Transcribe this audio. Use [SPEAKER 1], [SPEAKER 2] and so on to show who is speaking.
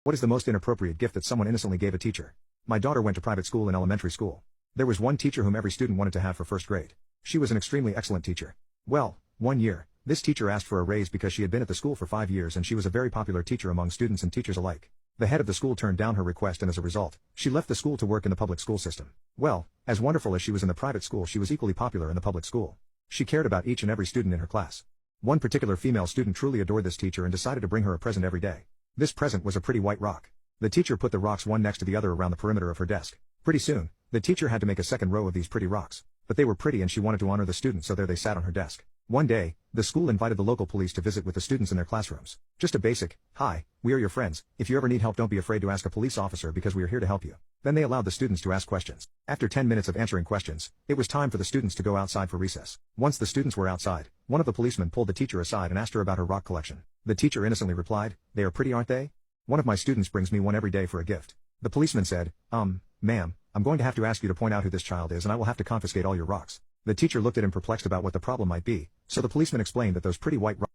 [SPEAKER 1] What is the most inappropriate gift that someone innocently gave a teacher? My daughter went to private school in elementary school. There was one teacher whom every student wanted to have for first grade. She was an extremely excellent teacher. Well, one year, this teacher asked for a raise because she had been at the school for 5 years and she was a very popular teacher among students and teachers alike. The head of the school turned down her request and as a result, she left the school to work in the public school system. Well, as wonderful as she was in the private school, she was equally popular in the public school. She cared about each and every student in her class. One particular female student truly adored this teacher and decided to bring her a present every day. This present was a pretty white rock. The teacher put the rocks one next to the other around the perimeter of her desk. Pretty soon, the teacher had to make a second row of these pretty rocks. But they were pretty and she wanted to honor the students, so there they sat on her desk. One day, the school invited the local police to visit with the students in their classrooms. Just a basic, "Hi, we are your friends. If you ever need help, don't be afraid to ask a police officer because we are here to help you." Then they allowed the students to ask questions. After 10 minutes of answering questions, it was time for the students to go outside for recess. Once the students were outside, one of the policemen pulled the teacher aside and asked her about her rock collection. The teacher innocently replied, "They are pretty, aren't they? One of my students brings me one every day for a gift." The policeman said, Ma'am, I'm going to have to ask you to point out who this child is and I will have to confiscate all your rocks." The teacher looked at him perplexed about what the problem might be, so the policeman explained that those pretty white rocks